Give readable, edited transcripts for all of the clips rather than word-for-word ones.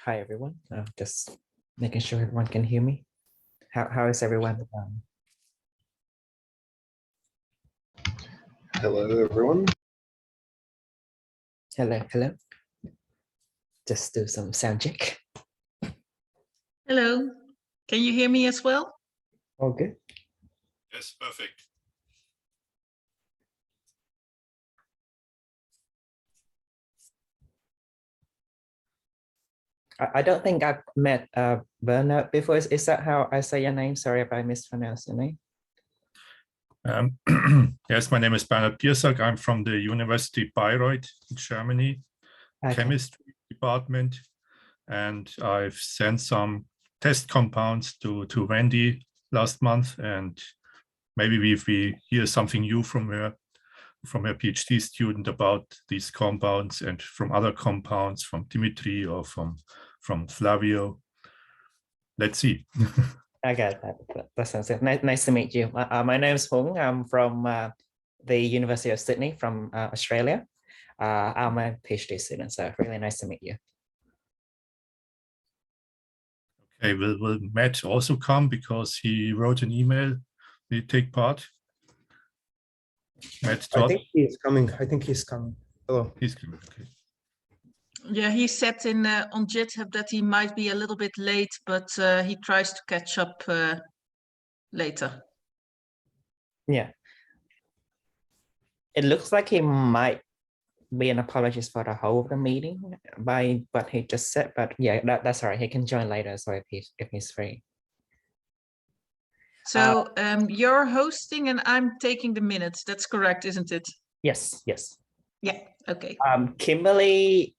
Hi, everyone. Just making sure everyone can hear me. How is everyone? Hello, everyone. Hello. Just do some sound check. Hello. Can you hear me as well? All good. Yes, perfect. I don't think I've met Bernard before. Is that how I say your name? Sorry if I mispronounced your name. Yes, my name is Bernhard Piersack. I'm from the University Bayreuth in Germany, Okay. chemistry department, and I've sent some test compounds to Wendy last month, and maybe we hear something new from her PhD student about these compounds, and from other compounds, from Dimitri or from Flavio. Let's see. I got that. That sounds good. Nice to meet you. My name is Hung. I'm from the University of Sydney from Australia. I'm a PhD student, so really nice to meet you. Okay, will Matt also come because he wrote an email? Will he take part? Matt I think he's coming. Hello. He's coming. Okay. Yeah, he said in on GitHub that he might be a little bit late, but he tries to catch up later. Yeah. It looks like he might be an apologist for the whole of the meeting by what he just said, but yeah, that's all right. He can join later, so if he's free. So you're hosting and I'm taking the minutes. That's correct, isn't it? Yes. Yeah. Okay. Kimberly,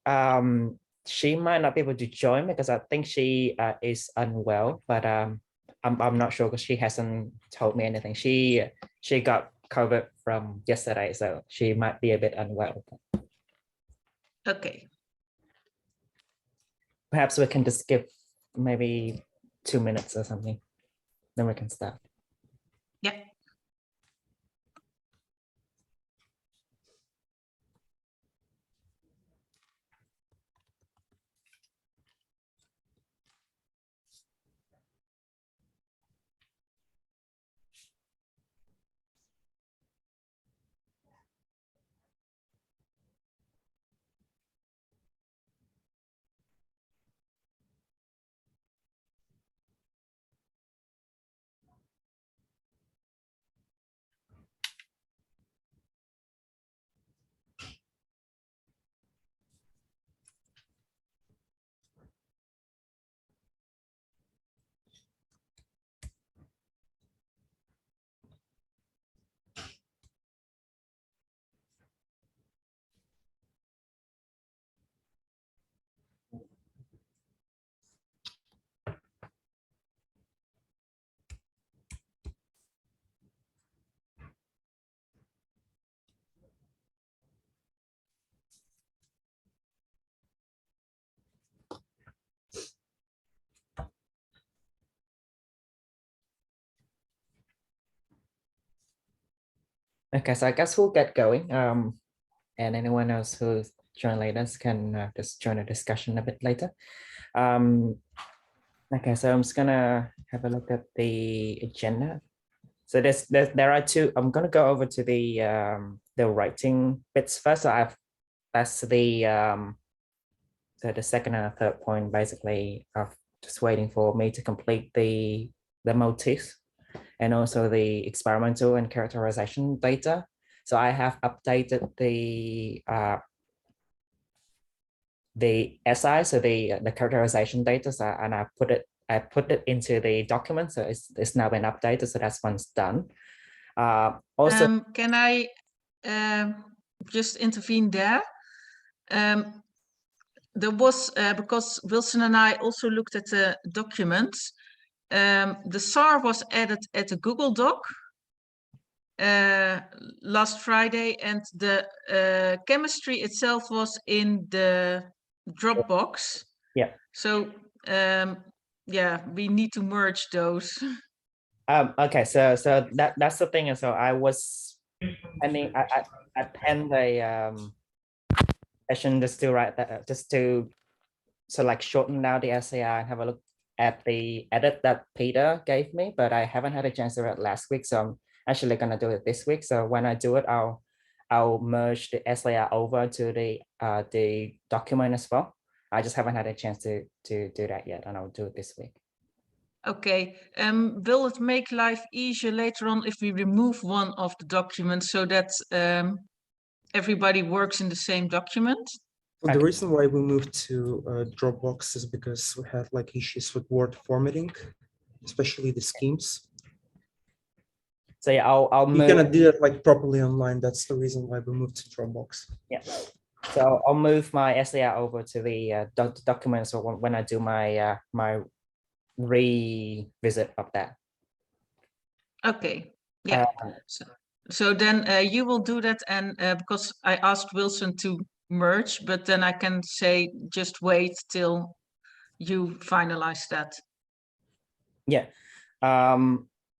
she might not be able to join because I think she is unwell, but I'm not sure because she hasn't told me anything. She got COVID from yesterday, so she might be a bit unwell. Okay. Perhaps we can just give maybe 2 minutes or something, then we can start. Yeah. Okay, so I guess we'll get going. And anyone else who's joined later can just join the discussion a bit later. Okay, so I'm just gonna have a look at the agenda. So there are two. I'm gonna go over to the writing bits first. So that's so the second and third point. Basically, I'm just waiting for me to complete the motifs and also the experimental and characterization data. So I have updated the SI, so the characterization data, so, and I put it into the document, so it's now been updated. So that's one's done. Also, can I just intervene there? There was because Wilson and I also looked at the documents. The SAR was added at a Google Doc last Friday, and the chemistry itself was in the Dropbox. Yeah. So yeah, we need to merge those. Okay, so that's the thing. And so I penned a session just to write that, just to shorten down the SAR and have a look at the edit that Peter gave me, but I haven't had a chance to do it last week, so I'm actually gonna do it this week. So when I do it, I'll merge the SAR over to the document as well. I just haven't had a chance to do that yet, and I'll do it this week. Okay, will it make life easier later on if we remove one of the documents so that everybody works in the same document? The reason why we moved to Dropbox is because we had like issues with Word formatting, especially the schemes. So yeah, I'll You move. cannot do it like properly online. That's the reason why we moved to Dropbox. Yeah. So I'll move my SAR over to the document. So when I do my my revisit of that. Okay. Yeah. So then you will do that, and because I asked Wilson to merge, but then I can say just wait till you finalize that. Yeah.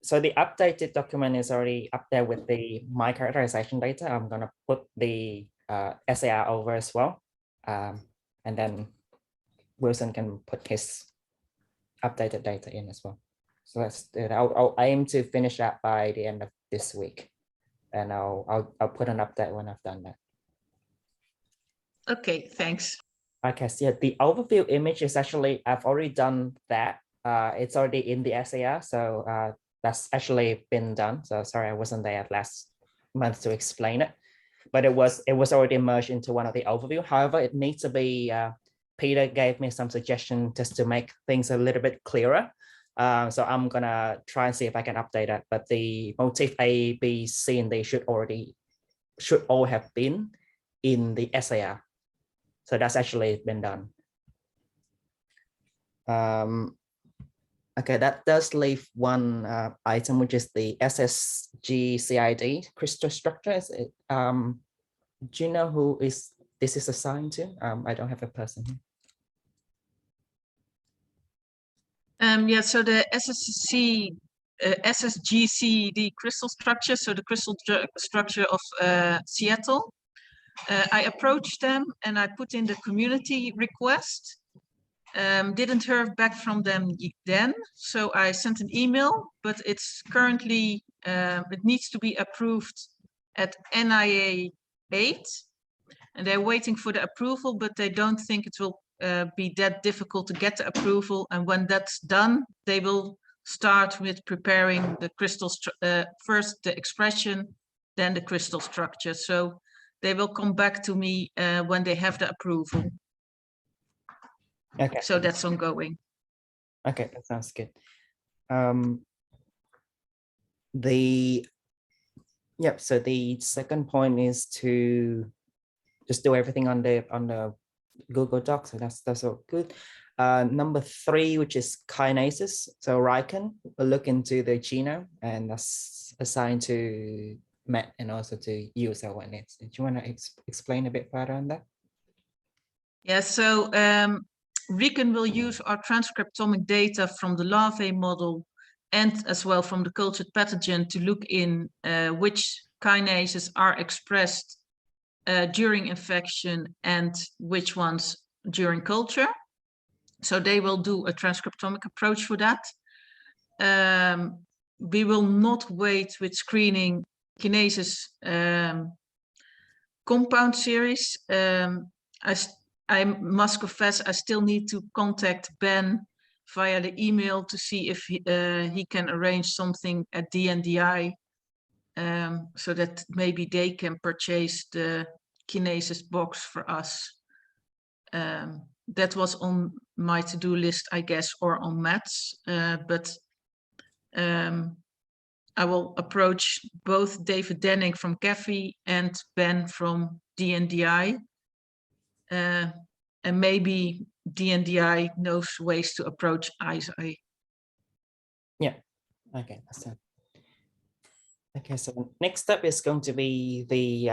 So the updated document is already up there with the my characterization data. I'm gonna put the SAR over as well, and then Wilson can put his updated data in as well. So that's it. I'll aim to finish that by the end of this week, and I'll put an update when I've done that. Okay, thanks. Okay, so yeah, the overview image is actually, I've already done that. It's already in the SAR, so that's actually been done. So sorry, I wasn't there last month to explain it, but it was already merged into one of the overview. However, it needs to be, Peter gave me some suggestion just to make things a little bit clearer. So I'm gonna try and see if I can update that, but the motif A, B, C, and D should all have been in the SAR. So that's actually been done. Okay, that does leave one item, which is the SSGCID crystal structure. Do you know who this is assigned to? I don't have a person here. Yeah, so the SSGCD crystal structure, so the crystal structure of Seattle. I approached them and I put in the community request. Didn't hear back from them then, so I sent an email, but it's currently, it needs to be approved at NIA 8, and they're waiting for the approval, but they don't think it will be that difficult to get the approval. And when that's done, they will start with preparing the crystal, first the expression, then the crystal structure. So they will come back to me when they have the approval. Okay. So that's ongoing. Okay, that sounds good. So the second point is to just do everything on the Google Docs. So that's all good. Number 3, which is kinases. So Riken will look into the genome, and that's assigned to Matt and also to you. So when it's, do you want to explain a bit further on that? Yeah, so Riken will use our transcriptomic data from the larvae model and as well from the cultured pathogen to look in which kinases are expressed during infection and which ones during culture. So they will do a transcriptomic approach for that. We will not wait with screening kinases compound series. I must confess, I still need to contact Ben via the email to see if he can arrange something at DNDi, so that maybe they can purchase the kinases box for us. That was on my to-do list, I guess, or on Matt's, but I will approach both David Denning from CAFI and Ben from DNDi. And maybe DNDi knows ways to approach ISI. Yeah, okay, that's it. Okay, so next up is going to be the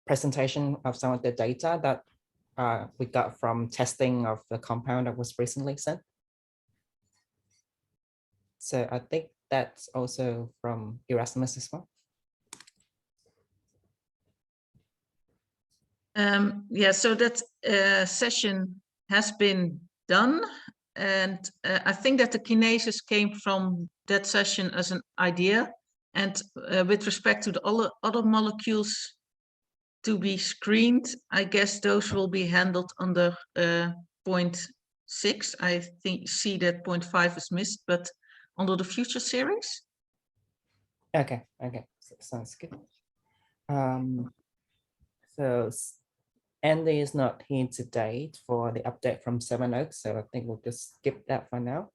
presentation of some of the data that we got from testing of the compound that was recently sent. So I think that's also from Erasmus as well. Yeah, so that session has been done. And I think that the kinases came from that session as an idea. And with respect to the other molecules to be screened, I guess those will be handled under point 6. I see that point 5 is missed, but under the future series. Okay, so, sounds good. So Andy is not here today for the update from Seven Oaks, so I think we'll just skip that for now.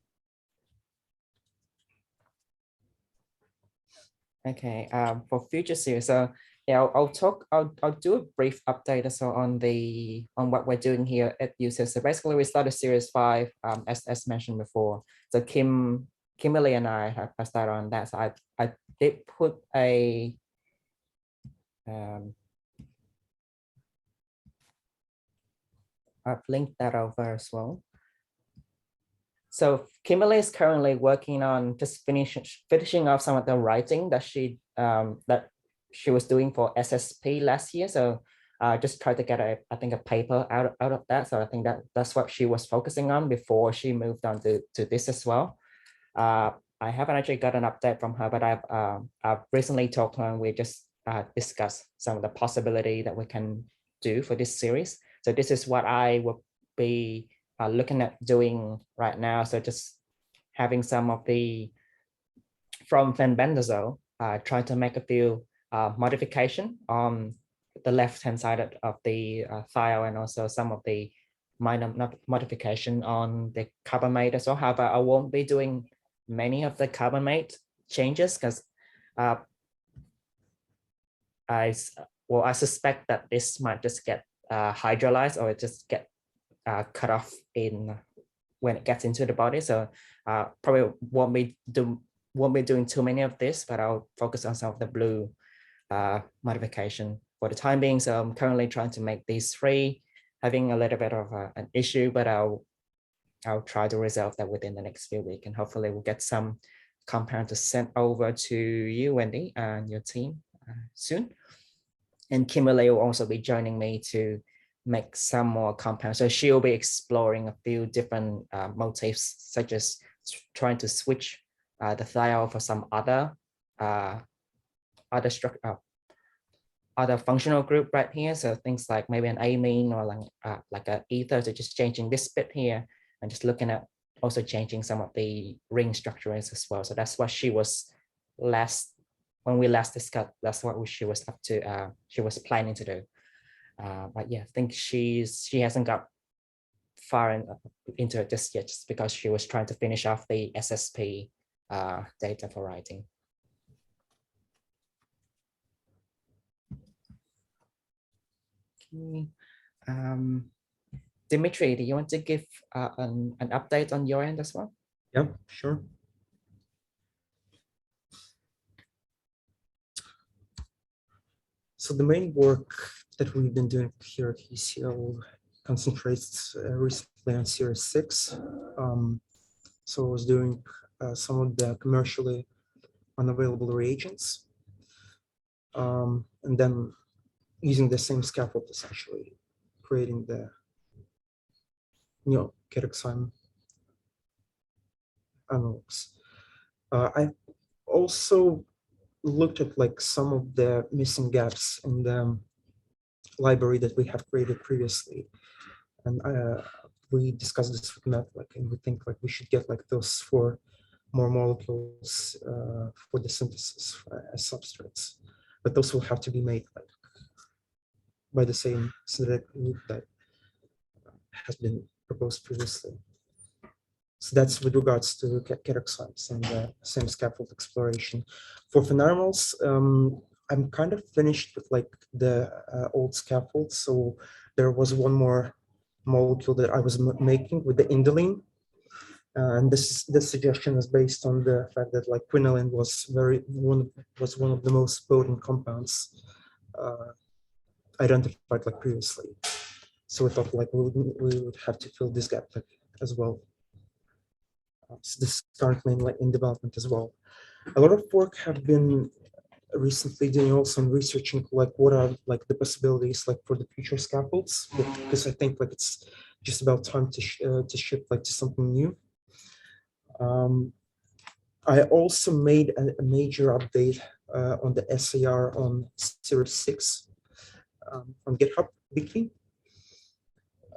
Okay, for future series, so yeah, I'll do a brief update also on what we're doing here at UCS. So basically, we started series 5, as mentioned before. So Kimberly and I have started on that. So I did put a I've linked that over as well. So Kimberly is currently working on just finishing off some of the writing that she was doing for SSP last year. So just try to get I think a paper out of that. So I think that's what she was focusing on before she moved on to this as well. I haven't actually got an update from her, but I've recently talked to her and we just discussed some of the possibility that we can do for this series. So this is what I will be looking at doing right now. So just having some of the from fenbendazole, try to make a few modification on the left-hand side of the file, and also some of the minor modification on the carbamate as well. However, I won't be doing many of the carbamate changes because I suspect that this might just get hydrolyzed or just get cut off when it gets into the body. So probably won't be doing too many of this, but I'll focus on some of the blue modification for the time being. So I'm currently trying to make these 3, having a little bit of an issue, but I'll try to resolve that within the next few weeks, and hopefully we'll get some compound to send over to you, Wendy, and your team soon. And Kimberly will also be joining me to make some more compounds. So she'll be exploring a few different motifs, such as trying to switch the thiol for some other functional group right here. So things like maybe an amine or like an ether. So just changing this bit here and just looking at also changing some of the ring structures as well. So that's what she was when we last discussed, that's what she was up to, she was planning to do. But yeah, I think she hasn't got far into it just yet, just because she was trying to finish off the SSP data for writing. Okay. Dimitri, do you want to give an update on your end as well? Yeah, sure. So the main work that we've been doing here at UCL concentrates recently on Series 6. So I was doing some of the commercially unavailable reagents, and then using the same scaffold, essentially creating the neocatechosyme analogs. I also looked at like some of the missing gaps in the library that we have created previously, and we discussed this with Matt, like, and we think like we should get like those for more molecules for the synthesis as substrates, but those will have to be made like by the same synthetic loop that has been proposed previously. So that's with regards to catechocytes and the same scaffold exploration. For phenarmals, I'm kind of finished with like the old scaffold. So there was one more molecule that I was making with the indoline. And this suggestion is based on the fact that like quinoline was one of the most potent compounds identified like previously. So we thought like we would have to fill this gap like, as well. So this is currently in development as well. A lot of work have been recently doing also in researching like what are like the possibilities like for the future scaffolds, because I think like it's just about time to shift like to something new. I also made a major update on the SAR on Series 6 on GitHub wiki.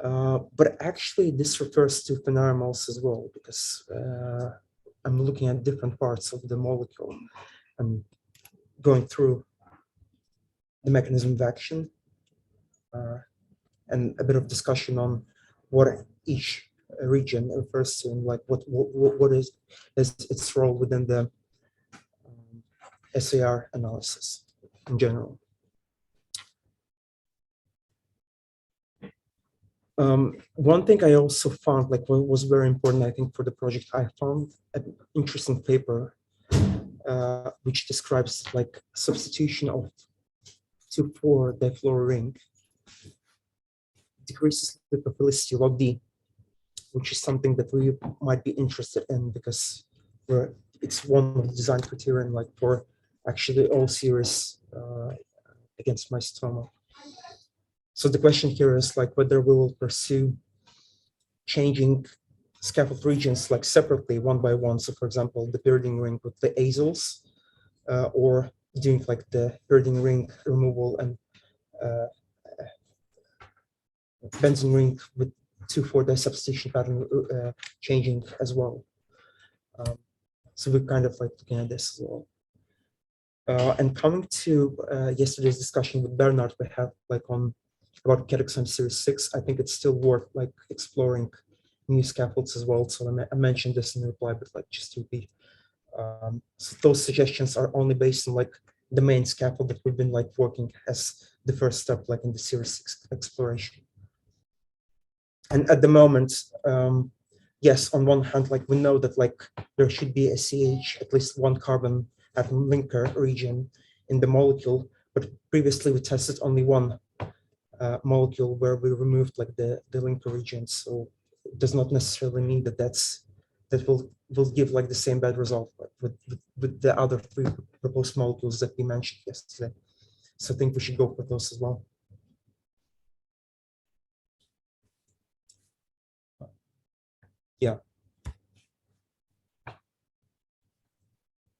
But actually this refers to phenarmals as well, because I'm looking at different parts of the molecule and going through the mechanism of action and a bit of discussion on what each region refers to and like what is its role within the SAR analysis in general. One thing I also found like was very important, I think, for the project, I found an interesting paper which describes like substitution of 2,4-difluororing decreases lipophilicity log D, which is something that we might be interested in because it's one of the design criterion like for actually all series against mycetoma. So the question here is like whether we will pursue changing scaffold regions like separately one by one. So for example, the pyridine ring with the azoles, or doing like the pyridine ring removal and benzene ring with 2,4-di substitution pattern changing as well. So we're kind of like looking at this as well. And coming to yesterday's discussion with Bernard, we have like on about catechosyme series 6, I think it's still worth like exploring new scaffolds as well. So I mentioned this in the reply, but like just to repeat. So those suggestions are only based on like the main scaffold that we've been like working as the first step like in the series 6 exploration. And at the moment, yes, on one hand, like we know that like there should be a CH, at least one carbon atom linker region in the molecule, but previously we tested only one molecule where we removed like the linker region. So it does not necessarily mean that that will give like the same bad result like with the other 3 proposed molecules that we mentioned yesterday. So I think we should go for those as well. Yeah.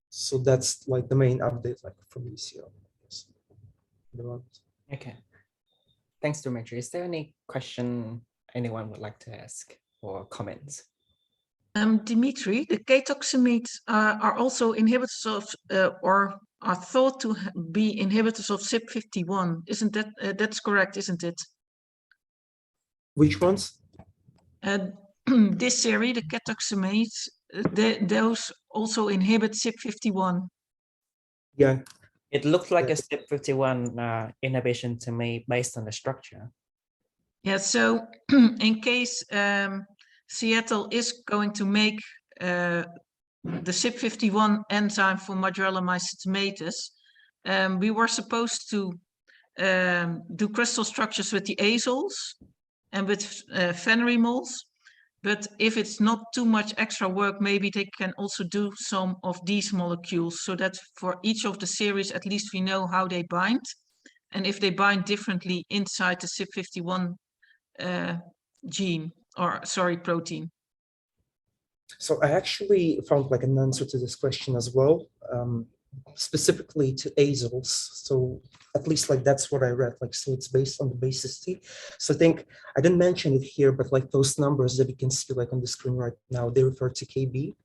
So that's like the main update like from UCL. Okay. Thanks, Dimitri. Is there any question anyone would like to ask or comments? Dimitri, the catechosymates are also inhibitors of, or are thought to be inhibitors of CYP51. Isn't that, that's correct, isn't it? Which ones? This series, the catechosymates, those also inhibit CYP51. Yeah. It looked like a CYP51 inhibition to me based on the structure. Yeah, so in case Seattle is going to make the CYP51 enzyme for Madurella mycetomatis, we were supposed to do crystal structures with the azoles and with phenarimols. But if it's not too much extra work, maybe they can also do some of these molecules so that for each of the series, at least we know how they bind. And if they bind differently inside the CYP51 gene or sorry, protein? So I actually found like an answer to this question as well, specifically to azoles. So at least like that's what I read. Like, so it's based on the basicity. So I think I didn't mention it here, but like those numbers that you can see like on the screen right now, they refer to KB.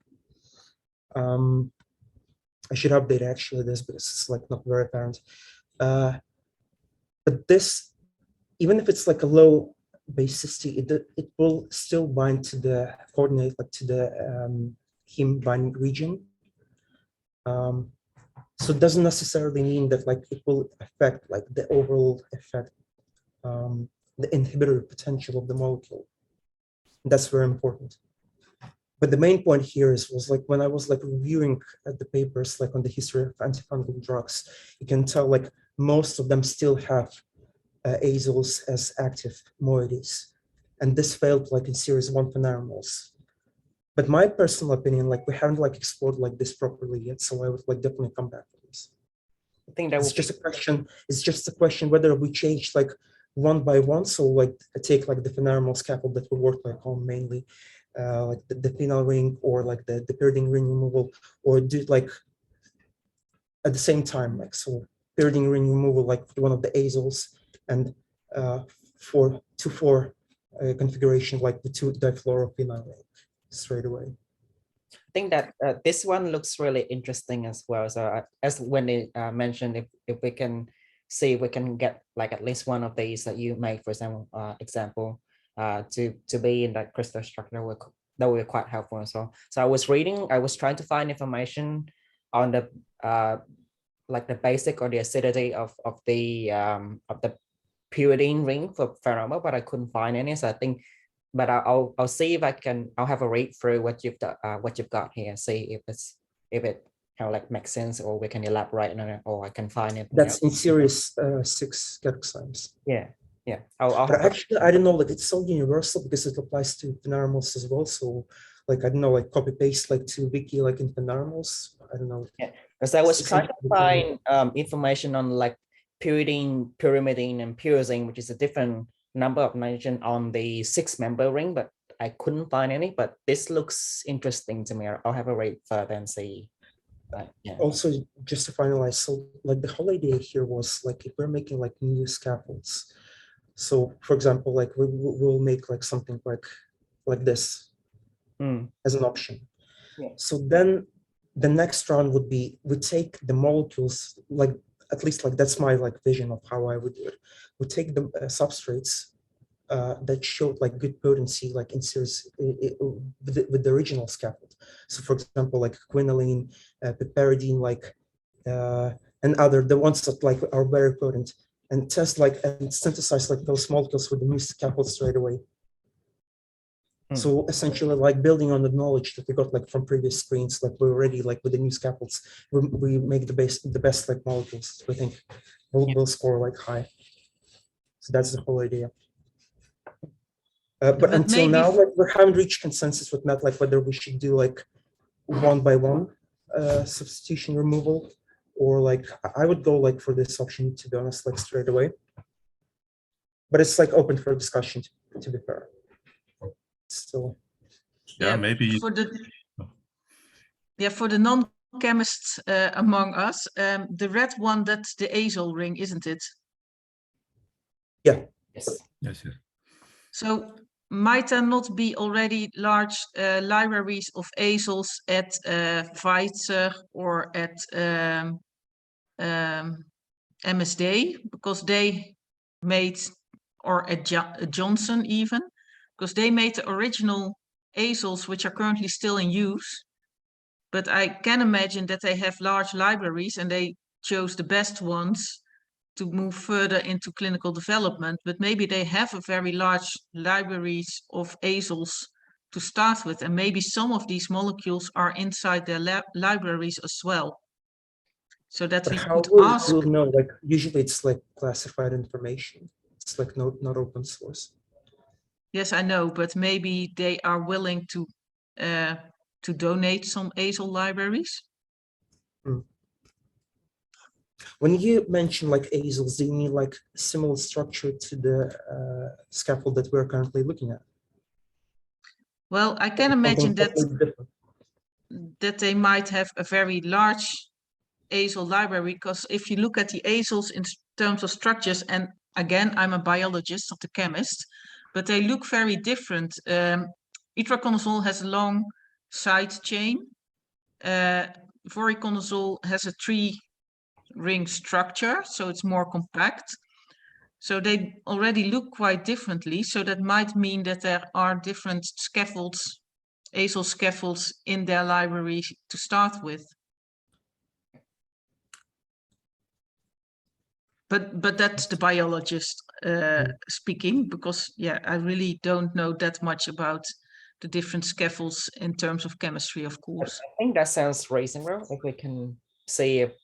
I should update actually this because it's like not very apparent. But this, even if it's like a low basicity, it will still bind to the coordinate, like to the heme binding region. So it doesn't necessarily mean that like it will affect like the overall effect, the inhibitory potential of the molecule. That's very important. But the main point here was like when I was like reviewing the papers like on the history of antifungal drugs, you can tell like most of them still have azoles as active moieties, and this failed like in series 1 phenarmols. But my personal opinion, like we haven't like explored like this properly yet, so I would like definitely come back to this. I think that It's would just a question. It's just a question whether we change like one by one. So like take like the phenarmol scaffold that we work like on mainly, like the phenyl ring or like the pyridine ring removal, or do it like at the same time, like so pyridine ring removal like one of the azoles, and 4-2-4 configuration like the 2-difluorophenyl ring straight away. I think that this one looks really interesting as well. So as Wendy mentioned, if we can see if we can get like at least one of these that you make, for example, to be in that crystal structure, that would be quite helpful as well. So I was trying to find information on the like the basic or the acidity of the pyridine ring for phenol, but I couldn't find any. So I think, but I'll see if I'll have a read through what you've got here, see if it kind of like makes sense, or we can elaborate on it, or I can find it. That's in series 6 catechozymes. Yeah. I'll but actually I don't know, like it's so universal because it applies to phenarmols as well. So like I don't know, like copy paste like to wiki like in phenarmols. I don't know. Yeah, because I was trying to find information on like pyridine, pyrimidine, and pyrazine, which is a different number of nitrogen on the 6-member ring, but I couldn't find any. But this looks interesting to me. I'll have a read further and see. Yeah. Also, just to finalize, so like the whole idea here was like if we're making like new scaffolds. So for example, like we'll make like something like this as an option. Yeah. So then the next round would be we take the molecules, like at least like that's my like vision of how I would do it. We take the substrates that showed like good potency, like in series with the original scaffold. So for example, like quinoline, piperidine, like and other the ones that like are very potent, and test like and synthesize like those molecules with the new scaffold straight away. So essentially, like building on the knowledge that we got like from previous screens, like we're already like with the new scaffolds, we make the best like molecules. We think we'll score like high. So that's the whole idea. But until now, like, we haven't reached consensus with Matt, like whether we should do like one by one substitution removal, or like I would go like for this option, to be honest, like straight away. But it's like open for discussion, to be fair. So yeah, maybe for the non-chemists among us, the red one, that's the azole ring, isn't it? yeah. yes. So might there not be already large libraries of azoles at Pfizer or at MSD, because they made, or at Johnson even, because they made the original azoles, which are currently still in use. But I can imagine that they have large libraries and they chose the best ones to move further into clinical development. But maybe they have a very large libraries of azoles to start with, and maybe some of these molecules are inside their libraries as well. So that we could ask. We'll know, like usually it's like classified information. It's like not open source. Yes, I know, but maybe they are willing to donate some azole libraries. When you mention like azoles, do you mean like similar structure to the scaffold that we're currently looking at? Well, I can imagine that they might have a very large azole library, because if you look at the azoles in terms of structures, and again, I'm a biologist, not a chemist, but they look very different. Itraconazole has a long side chain. Voriconazole has a 3-ring structure, so it's more compact. So they already look quite differently. So that might mean that there are different scaffolds, azole scaffolds in their library to start with. But that's the biologist speaking, because yeah, I really don't know that much about the different scaffolds in terms of chemistry, of course. I think that sounds reasonable. If we can see if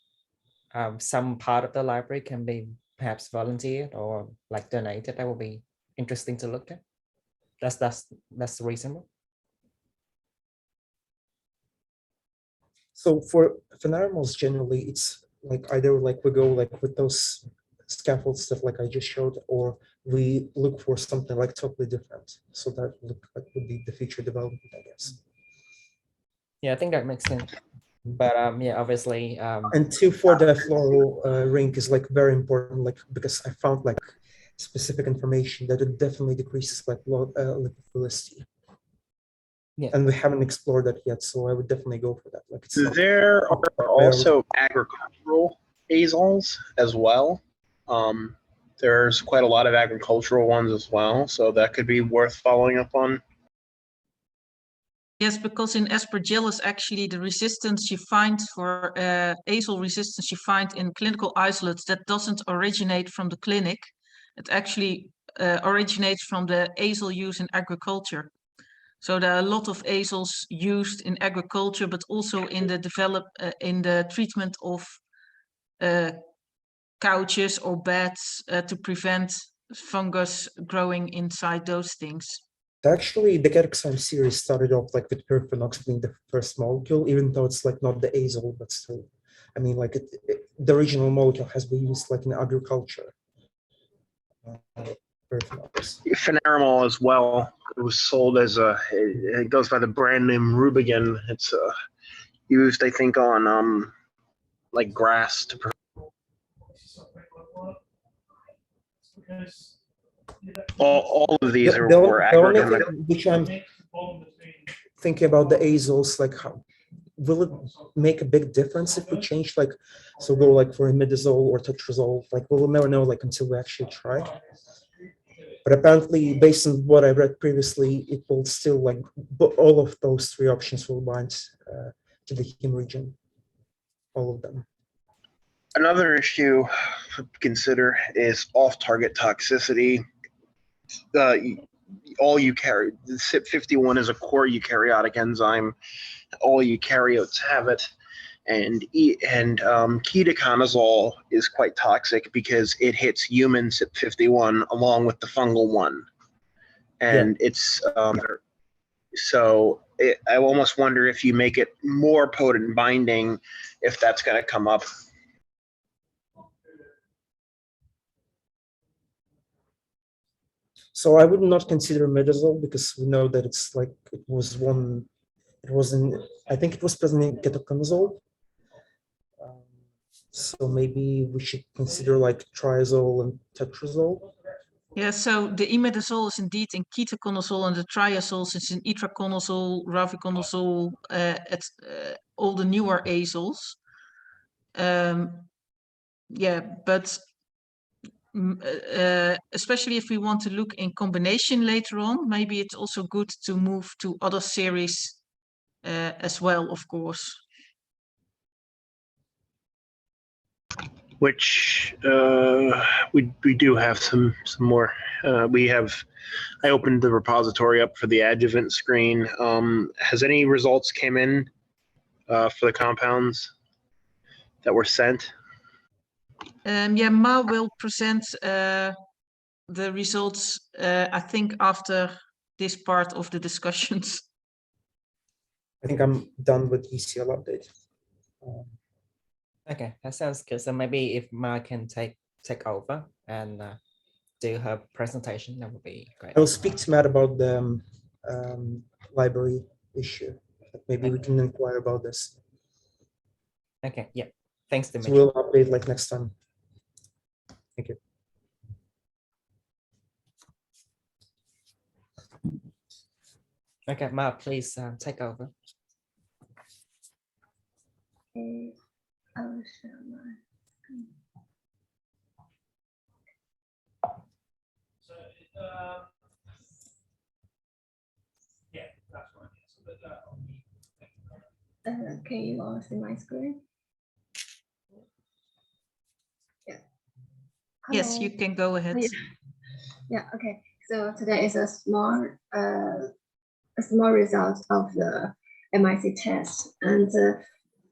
some part of the library can be perhaps volunteered or like donated, that will be interesting to look at. That's reasonable. So for animals, generally, it's like either like we go like with those scaffold stuff like I just showed, or we look for something like totally different. So that would be the future development, I guess. Yeah, I think that makes sense. But yeah, obviously. And 2,4-difluoro ring is like very important, like because I found like specific information that it definitely decreases like lipophilicity. Yeah. And we haven't explored that yet, so I would definitely go for that. Like there are also agricultural azoles as well. There's quite a lot of agricultural ones as well, so that could be worth following up on. Yes, because in Aspergillus, actually, the resistance you find for azole resistance you find in clinical isolates, that doesn't originate from the clinic. It actually originates from the azole use in agriculture. So there are a lot of azoles used in agriculture, but also in the treatment of couches or beds to prevent fungus growing inside those things. Actually, the Ketoxime series started off like with pyrphenox being the first molecule, even though it's like not the azole, but still, I mean, like the original molecule has been used like in agriculture. Phenaramol as well. It was sold as it goes by the brand name Rubigan. It's used, I think, on like grass to. All of these were agrochemical. Which I'm thinking about the azoles, like how will it make a big difference if we change, like, so go like for imidazole or tetrazole? Like we'll never know like until we actually try. But apparently, based on what I read previously, it will still like all of those 3 options will bind to the heme region, all of them. Another issue to consider is off-target toxicity. All eukaryotes, the CYP51 is a core eukaryotic enzyme. All eukaryotes have it, and ketoconazole is quite toxic because it hits human CYP51 along with the fungal one, and it's I almost wonder if you make it more potent binding, if that's going to come up. So I would not consider imidazole because we know that it's like I think it was present in ketoconazole. So maybe we should consider like triazole and tetrazole. Yeah, so the imidazole is indeed in ketoconazole, and the triazoles is in itraconazole, raviconazole, all the newer azoles. Yeah, but especially if we want to look in combination later on, maybe it's also good to move to other series as well, of course. Which we do have some more. I opened the repository up for the adjuvant screen. Has any results came in for the compounds that were sent? Yeah, Ma will present the results, I think, after this part of the discussions. I think I'm done with ECL update. Okay, that sounds good. So maybe if Ma can take over and do her presentation, that would be great. I will speak to Matt about the library issue. Maybe we can inquire about this. Okay, yeah. Thanks, So Dimitri. we'll update like next time. Thank you. Okay, Ma, please take over. Okay, I will share my screen. Can you all see my screen? Yeah. Yes, you Hello. can go ahead. Yeah, okay. So today is a small result of the MIC test, and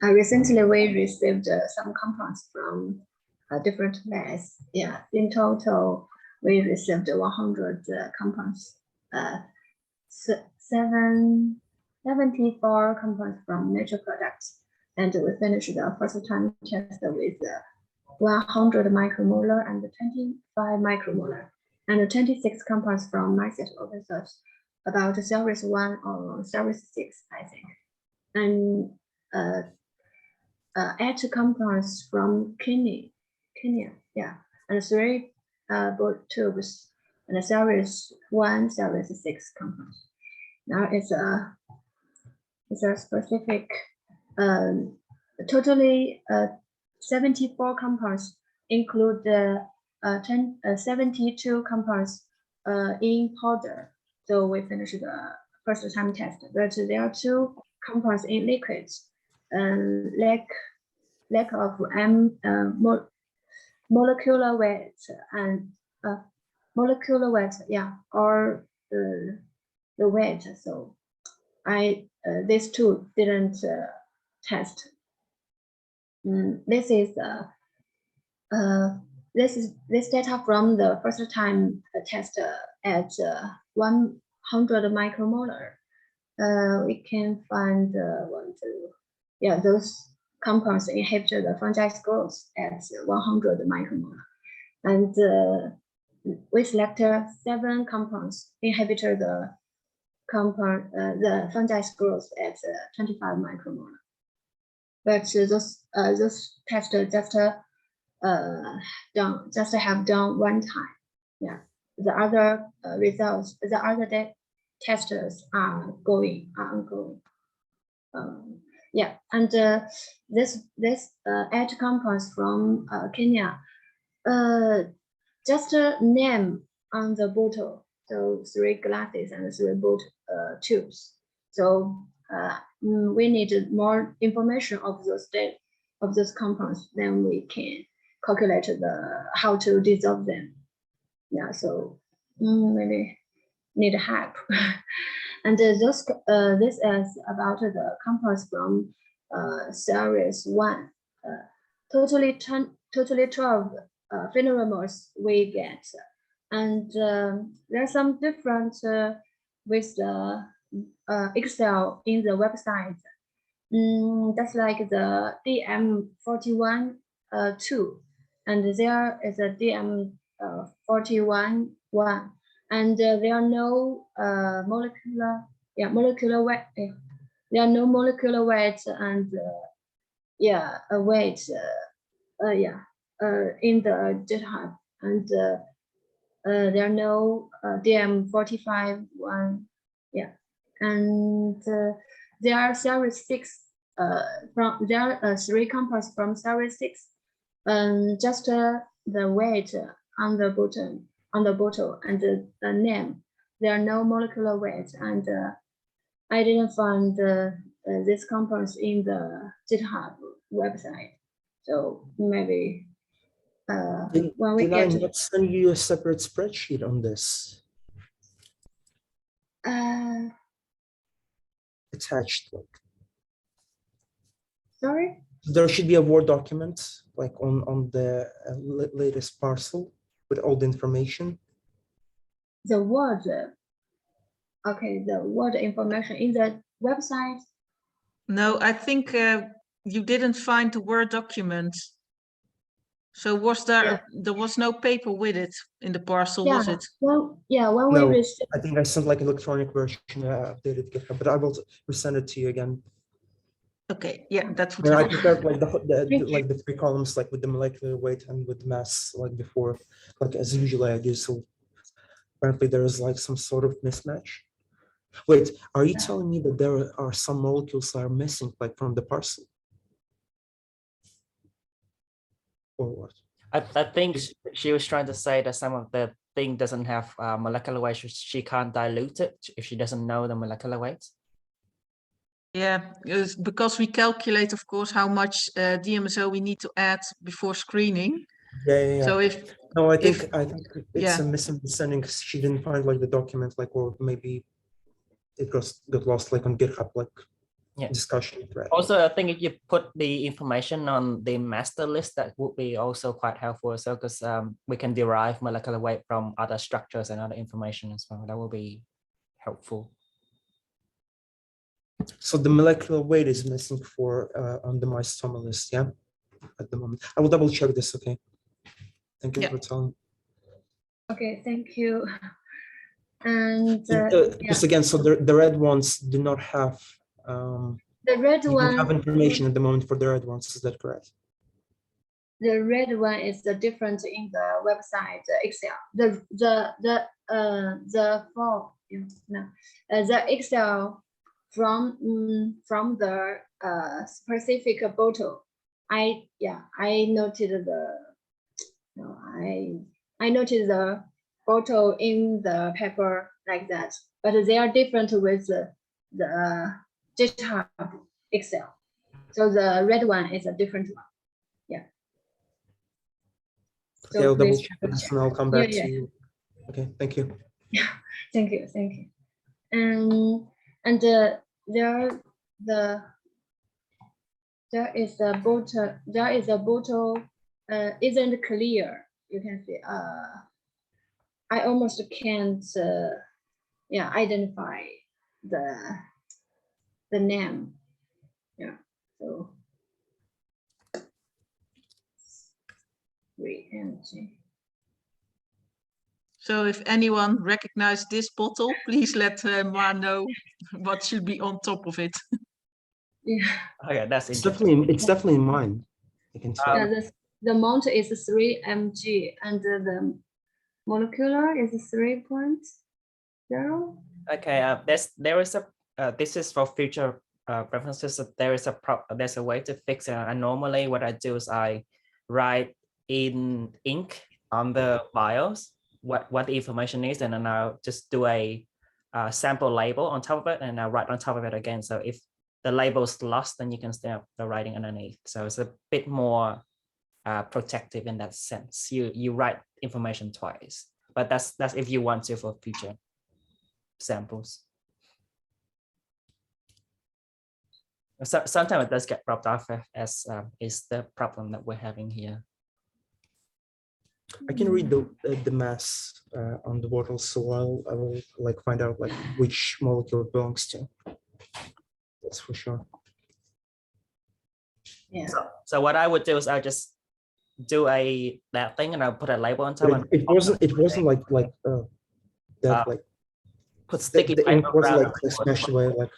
recently we received some compounds from different labs. Yeah, in total we received 100 compounds. 74 compounds from nature products, and we finished the first time test with 100 micromolar and 25 micromolar, and 26 compounds from MycetOS Open Source, about series 1 or series 6, I think, and 8 compounds from Kenya, yeah, and 3 both tubes, and series 1, series 6 compounds. Now it's a specific, totally 74 compounds, include the 72 compounds in powder. So we finished the first time test, but there are 2 compounds in liquids, lack of molecular weight and molecular weight, yeah, or the weight. So these 2 didn't test. This data from the first time test at 100 micromolar. We can find those compounds inhibit the fungi growth at 100 micromolar, and we selected 7 compounds inhibit the fungi growth at 25 micromolar. But those tests just have done one time. Yeah, the other results, the other testers are ongoing. Yeah, and this 8 compounds from Kenya, just a name on the bottle. So 3 glasses and 3 tubes. So we need more information of those compounds, then we can calculate how to dissolve them. Yeah, so maybe need help. And this is about the compounds from series 1. Totally 12 phenomers we get, and there's some difference with the Excel in the website. That's like the DM41 2, and there is a DM41 1, and there are no molecular weight. There are no molecular weight and a weight in the GitHub, and there are no DM45 1. Yeah, and there are series 6 there are 3 compounds from series 6, just the weight on the bottle and the name. There are no molecular weight, and I didn't find these compounds in the GitHub website. So maybe when we Did get I not send you a separate spreadsheet on this? Attached, like, sorry? there should be a Word document like on the latest parcel with all the information. The word, okay, the word information in the website. No, I think you didn't find the Word document. So was there Yeah. there was no paper with it in the parcel, was it? Well, yeah, when No, we received, I think I sent like electronic version, updated GitHub, but I will resend it to you again. Okay, yeah, that would And I help. prepared like the 3 columns, like with the molecular weight and with the mass, like before, like as usually I do. So apparently there is like some sort of mismatch. Wait, are you telling me that there are some molecules that are missing, like from the parcel? Or what? I think she was trying to say that some of the thing doesn't have molecular weight, so she can't dilute it if she doesn't know the molecular weight. Yeah, it's because we calculate, of course, how much DMSO we need to add before screening. Yeah. So if No, I if- think it's yeah. a misunderstanding because she didn't find like the document, like, or maybe it got lost like on GitHub, like Yeah. discussion thread. Also, I think if you put the information on the master list, that would be also quite helpful as well, because we can derive molecular weight from other structures and other information as well. That will be helpful. So the molecular weight is missing for on the mycetoma list, yeah, at the moment. I will double check this. Okay. Thank you Yeah. for telling. okay, thank you. And Just again, so the red ones do not have. the red You don't have one, information at the moment for the red ones. Is that correct? the red one is the different in the website Excel. The form, the Excel from the specific bottle. I noted I noted the bottle in the paper like that, but they are different with the GitHub Excel. So the red one is a different one. Yeah. Okay, I'll double please check this and I'll come back to you. Okay, thank you. Thank you. And there is a bottle isn't clear. You can see I almost can't identify the name. Yeah. So 3mg. So if anyone recognized this bottle, please let Ma know what should be on top of it. Yeah. Okay, that's It's interesting. definitely mine. I can tell. Yeah, the amount is 3mg and the molecular is 3.0. Okay, there is a this is for future references. There's a way to fix it. And normally what I do is I write in ink on the vials what the information is, and then I'll just do a sample label on top of it, and I'll write on top of it again. So if the label is lost, then you can still have the writing underneath. So it's a bit more protective in that sense. You write information twice, but that's if you want to for future samples. So sometimes it does get dropped off, as is the problem that we're having here. I can read the mass on the bottle, so I will like find out like which molecule it belongs to. That's for sure. Yeah. So what I would do is I'll just do that thing and I'll put a label on top. But it wasn't like that like put sticky the ink paper was around like smashed away like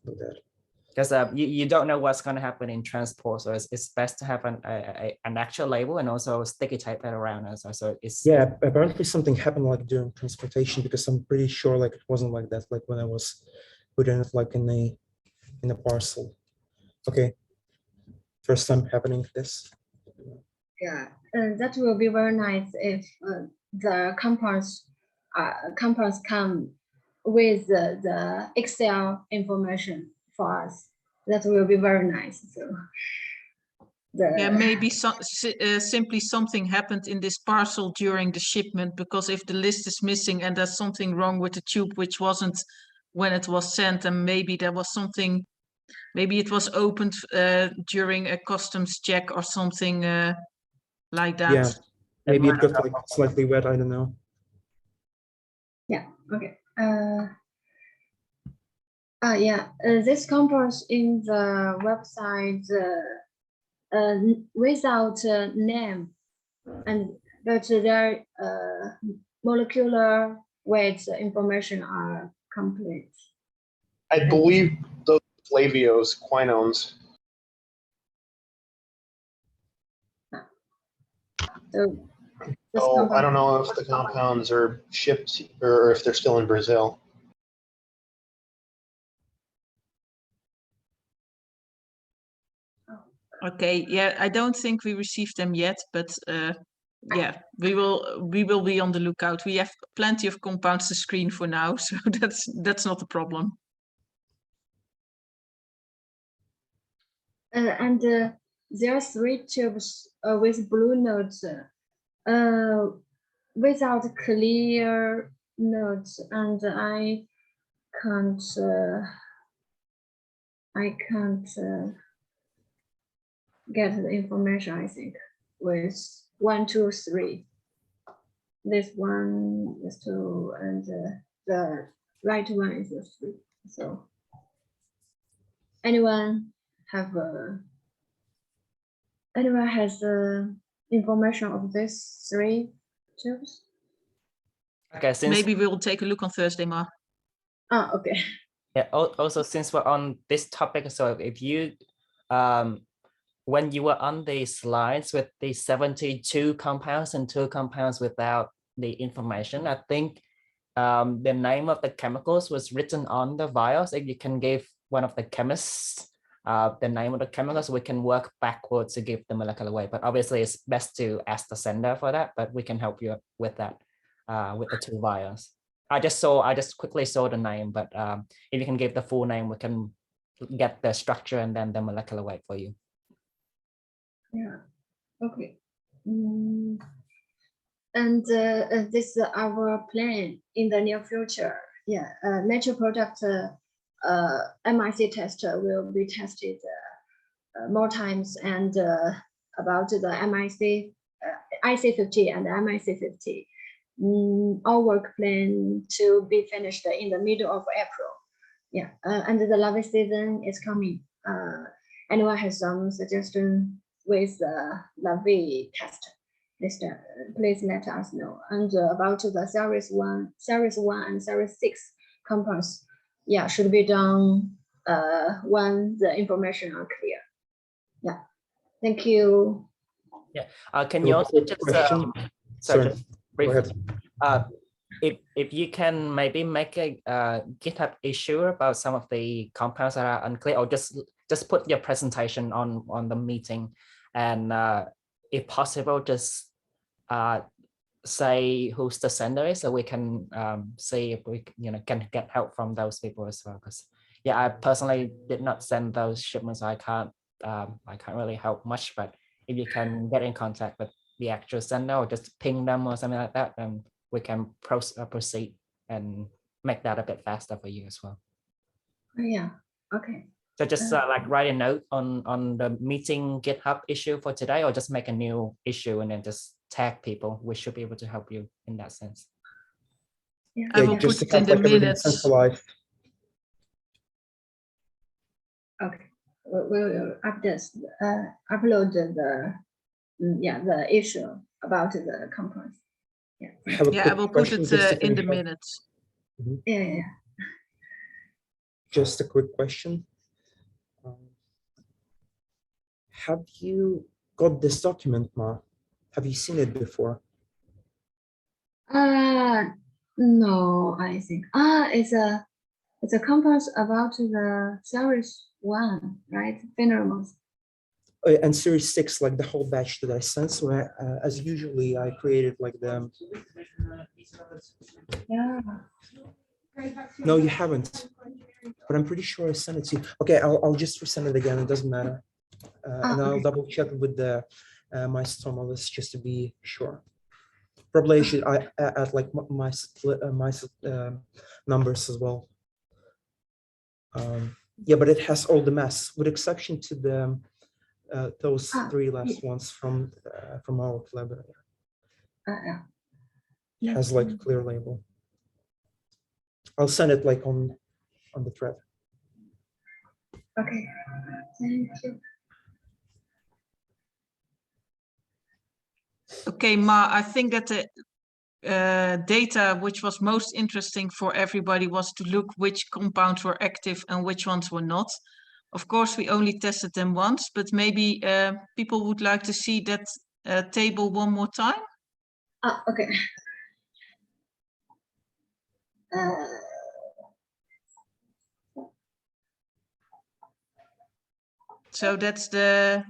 that. Because you don't know what's going to happen in transport, so it's best to have an actual label and also sticky tape that around it. So it's Apparently something happened like during transportation, because I'm pretty sure like it wasn't like that like when I was putting it like in a parcel. Okay, first time happening this. Yeah, that will be very nice if the compounds come with the Excel information for us. That will be very nice. So Yeah, maybe simply something happened in this parcel during the shipment, because if the list is missing and there's something wrong with the tube which wasn't when it was sent, and maybe there was something, maybe it was opened during a customs check or something like that. Yeah, maybe it got like slightly wet, I don't know. Yeah, okay. This compounds in the website without name but their molecular weights information are complete. I believe those Flavios, quinones. So Oh, I don't know if the compounds are shipped or if they're still in Brazil. Okay, yeah, I don't think we received them yet, but yeah, we will be on the lookout. We have plenty of compounds to screen for now, so that's not a problem. And there are 3 tubes with blue nodes without clear nodes, and I can't get the information, I think, with 1, 2, 3. This one, this 2, and the right one is the 3. So anyone has information of these 3 tubes? Okay, since Maybe we'll take a look on Thursday, Ma. Ah, okay. yeah, also since we're on this topic, so if you when you were on the slides with the 72 compounds and 2 compounds without the information, I think the name of the chemicals was written on the vials. If you can give one of the chemists the name of the chemicals, we can work backwards to give the molecular weight. But obviously it's best to ask the sender for that, but we can help you with that with the 2 vials. I just quickly saw the name, but if you can give the full name, we can get the structure and then the molecular weight for you. Yeah. Okay. And this is our plan in the near future. Yeah. Nature product MIC test will be tested more times, and about the MIC IC50 and MIC50. Our work plan to be finished in the middle of April. Yeah, and the larvae season is coming. Anyone has some suggestion with the larvae test? Please let us know. And about the series 1 and series 6 compounds, yeah, should be done when the information are clear. Yeah, thank you. Yeah, can you also just Sorry. briefly, if you can maybe make a GitHub issue about some of the compounds that are unclear, or just put your presentation on the meeting, and if possible, just say who's the sender is, so we can see if we can get help from those people as well. Because yeah, I personally did not send those shipments, so I can't really help much. But if you can get in contact with the actual sender or just ping them or something like that, then we can proceed and make that a bit faster for you as well. Yeah. Okay. So just like write a note on the meeting GitHub issue for today, or just make a new issue and then just tag people. We should be able to help you in that sense. Yeah, I will put it in the minutes. Okay, we'll upload the issue about the conference. Yeah, I will put it in the minutes. Yeah. Just a quick question. Have you got this document, Ma? Have you seen it before? No, I think it's a conference about the series 1, right? Pheromones. And series 6, like the whole batch that I sent. So as usually, I created like them. Yeah. No, you haven't. But I'm pretty sure I sent it to you. Okay, I'll just resend it again. It doesn't matter. And I'll double check with the mycetoma list just to be sure. Probably I should add like my numbers as well. Yeah, but it has all the mass, with exception to the those 3 last ones from our collaborator. It has like a clear label. I'll send it like on the thread. Okay, thank you. Okay, Ma, I think that the data which was most interesting for everybody was to look which compounds were active and which ones were not. Of course, we only tested them once, but maybe people would like to see that table one more time. Okay. So that's the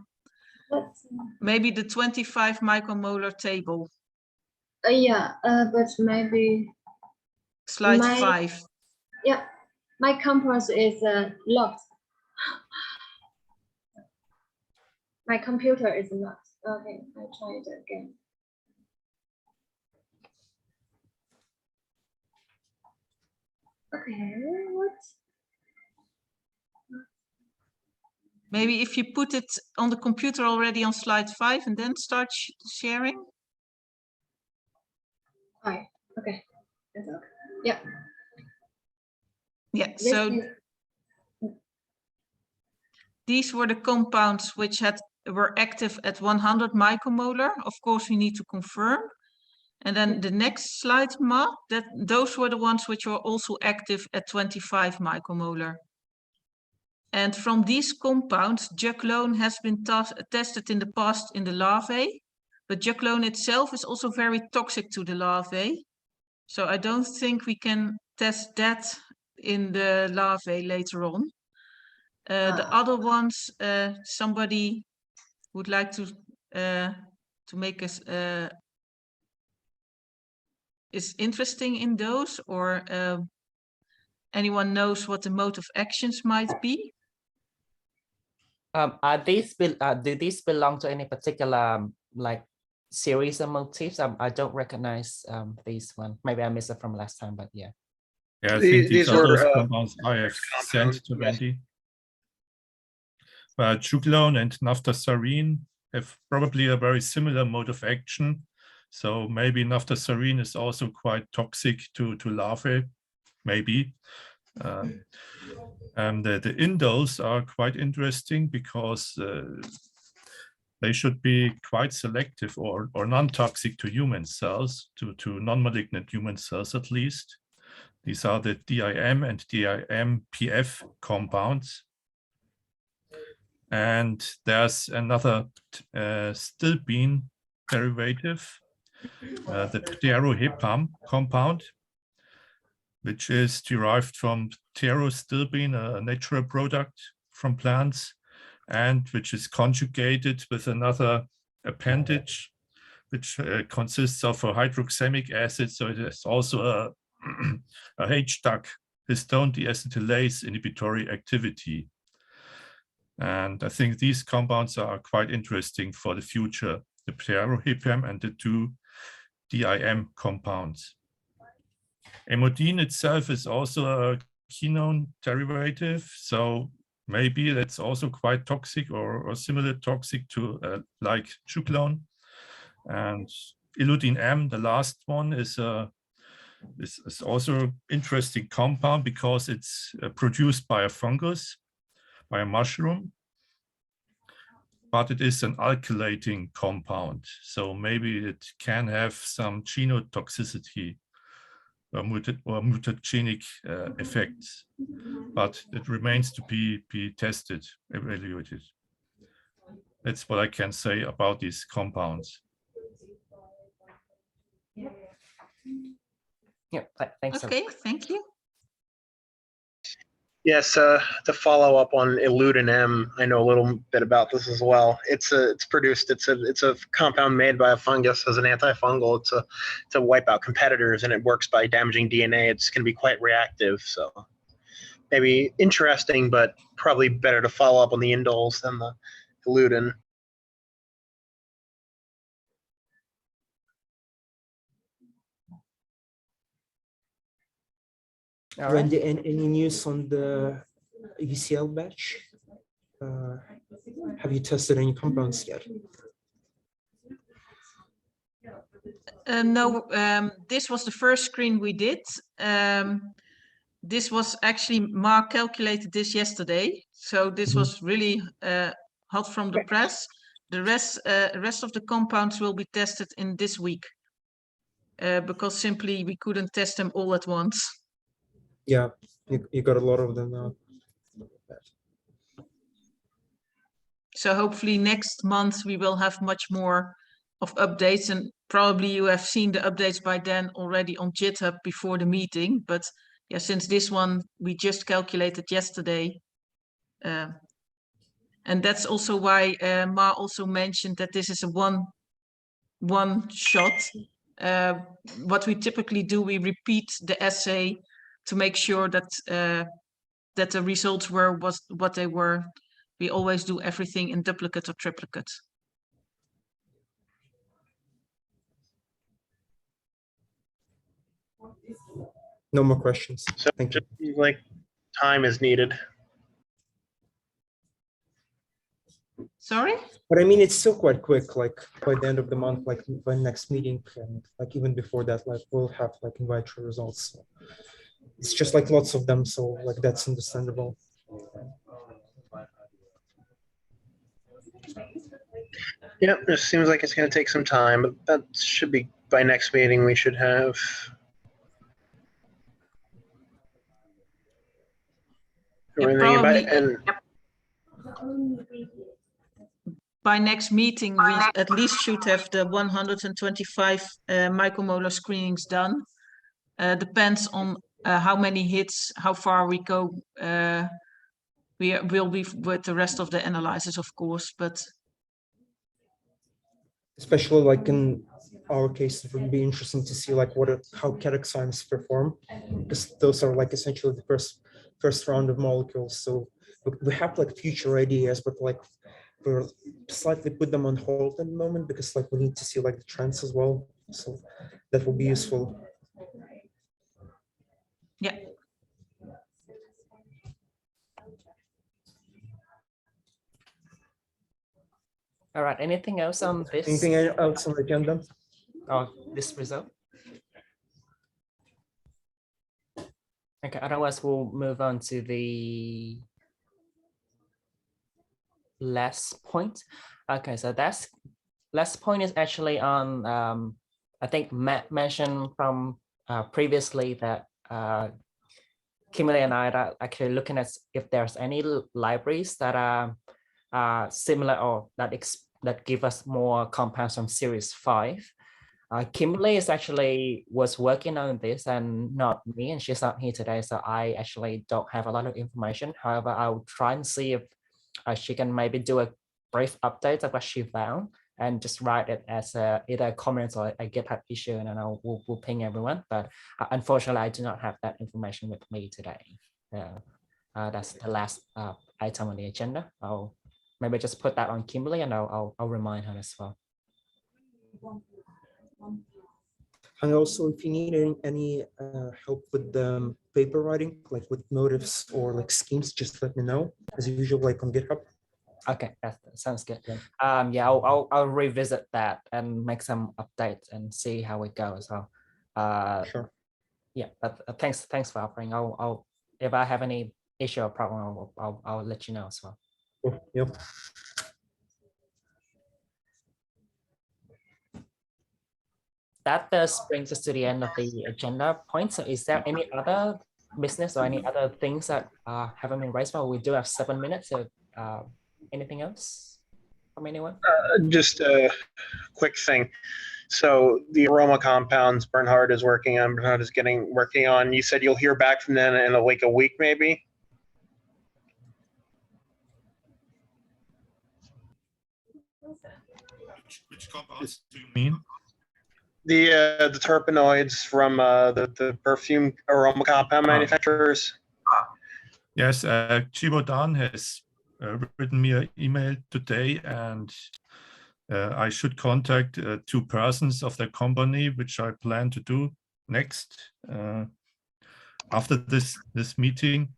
Let's, maybe the 25 micromolar table, yeah, but maybe slide my- 5. yeah, my compass is locked. My computer is locked. Okay, I try it again. Okay, what? Maybe if you put it on the computer already on slide 5 and then start sharing. Hi. Okay. That's okay. Yeah. Yeah, This so is, these were the compounds which were active at 100 micromolar. Of course, we need to confirm. And then the next slide, Ma, those were the ones which were also active at 25 micromolar. And from these compounds, juglone has been tested in the past in the larvae, but juglone itself is also very toxic to the larvae. So I don't think we can test that in the larvae later on. The other ones, somebody would like to make us is interesting in those, or anyone knows what the mode of actions might be? Do these belong to any particular like series of motifs? I don't recognize these one. Maybe I missed it from last time, but yeah. Yeah, I think these These are those were, compounds I have sent to yes. Wendy. But juglone and naphthalene have probably a very similar mode of action. So maybe naphthalene is also quite toxic to larvae, maybe. The indoles are quite interesting because they should be quite selective or non-toxic to human cells, to non-malignant human cells at least. These are the DIM and DIM-PF compounds. And there's another stilbene derivative, the pterohepam compound, which is derived from pterostilbene, a natural product from plants, and which is conjugated with another appendage, which consists of a hydroxamic acid. So it is also a HDAC, histone deacetylase inhibitory activity. And I think these compounds are quite interesting for the future, the pterohepam and the two DIM compounds. Amodine itself is also a quinone derivative, so maybe that's also quite toxic or similar toxic to like juglone. And illudine M, the last one, is also an interesting compound because it's produced by a fungus, by a mushroom, but it is an alkylating compound. So maybe it can have some genotoxicity or mutagenic effects, but it remains to be tested, evaluated. That's what I can say about these compounds. Yeah, thanks. Okay, thank you. Yes, to follow up on illudin M, I know a little bit about this as well. It's a compound made by a fungus as an antifungal. To wipe out competitors, and it works by damaging DNA. It's going to be quite reactive, so maybe interesting, but probably better to follow up on the indoles than the illudin. All right. Wendy, any news on the UCL batch? Have you tested any compounds yet? No, this was the first screen we did. This was actually, Mark calculated this yesterday. So this was really hot from the press. The rest of the compounds will be tested in this week because simply we couldn't test them all at once. Yeah, you got a lot of them now. So hopefully next month we will have much more of updates, and probably you have seen the updates by then already on GitHub before the meeting. But yeah, since this one we just calculated yesterday. And that's also why Ma also mentioned that this is a one shot. What we typically do, we repeat the assay to make sure that that the results were what they were. We always do everything in duplicate or triplicate. No more questions. So Thank you. just like time is needed. Sorry? But I mean, it's still quite quick, like by the end of the month, like by next meeting, and like even before that, like we'll have like in vitro results. So it's just like lots of them, so like that's understandable. Yeah, it seems like it's going to take some time, but that should be by next meeting. We should have. Yeah, everything probably. and By next meeting, we at least should have the 125 micromolar screenings done. Depends on how many hits, how far we go. We will be with the rest of the analysis, of course, but Especially like in our case, it would be interesting to see like how catexymes perform, because those are like essentially the first round of molecules. So we have like future ideas, but like we're slightly put them on hold at the moment because like we need to see like the trends as well. So that will be useful. yeah. All right, anything else on this? Anything else on the agenda? Oh, this result? Okay, otherwise we'll move on to the last point. Okay, so that's last point is actually on, I think Matt mentioned from previously that Kimberly and I are actually looking at if there's any libraries that are similar or that give us more compounds from series 5. Kimberly was working on this and not me, and she's not here today, so I actually don't have a lot of information. However, I'll try and see if she can maybe do a brief update of what she found and just write it as either a comment or a GitHub issue, and then we'll ping everyone. But unfortunately, I do not have that information with me today. That's the last item on the agenda. I'll maybe just put that on Kimberly, and I'll remind her as well. And also, if you need any help with the paper writing, like with motifs or like schemes, just let me know. As usual, like on GitHub. Okay, that sounds good. Yeah. Yeah, I'll revisit that and make some updates and see how it goes. So, Sure. yeah, but thanks for offering. I'll if I have any issue or problem, I'll let you know as well. Cool. Yep. That brings us to the end of the agenda point. So is there any other business or any other things that haven't been raised? Well, we do have 7 minutes. So anything else from anyone? just a quick thing. So the aroma compounds Bernhard is working on. Working on. You said you'll hear back from them in like a week, maybe. Which compounds do you mean? The terpenoids from the perfume aroma compound manufacturers. Yes, Chibodan has written me an email today, and I should contact 2 persons of the company, which I plan to do next after this meeting.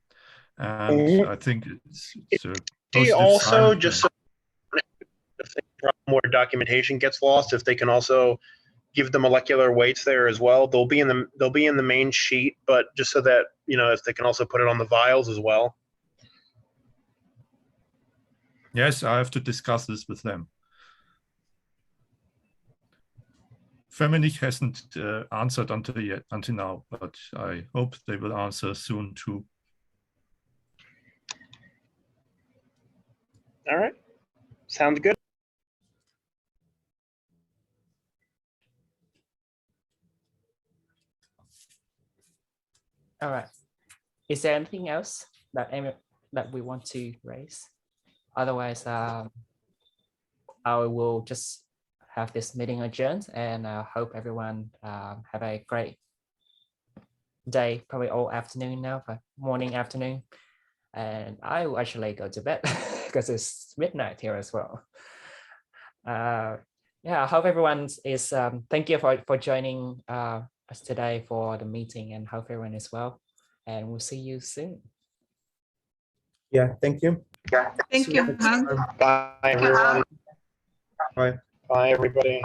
And I think it's He also just if more documentation gets lost, if they can also give the molecular weights there as well. They'll be in the main sheet, but just so that if they can also put it on the vials as well. Yes, I have to discuss this with them. Feminic hasn't answered until now, but I hope they will answer soon too. All right, sounds good. All right. Is there anything else that we want to raise? Otherwise, I will just have this meeting adjourned, and I hope everyone have a great day, probably all afternoon now, but morning, afternoon. And I will actually go to bed because it's midnight here as well. Yeah, I hope everyone is, thank you for joining us today for the meeting, and hope everyone is well. And we'll see you soon. Yeah, thank you. Thank See you, next Han. time. Bye, everyone. Bye. Bye, everybody.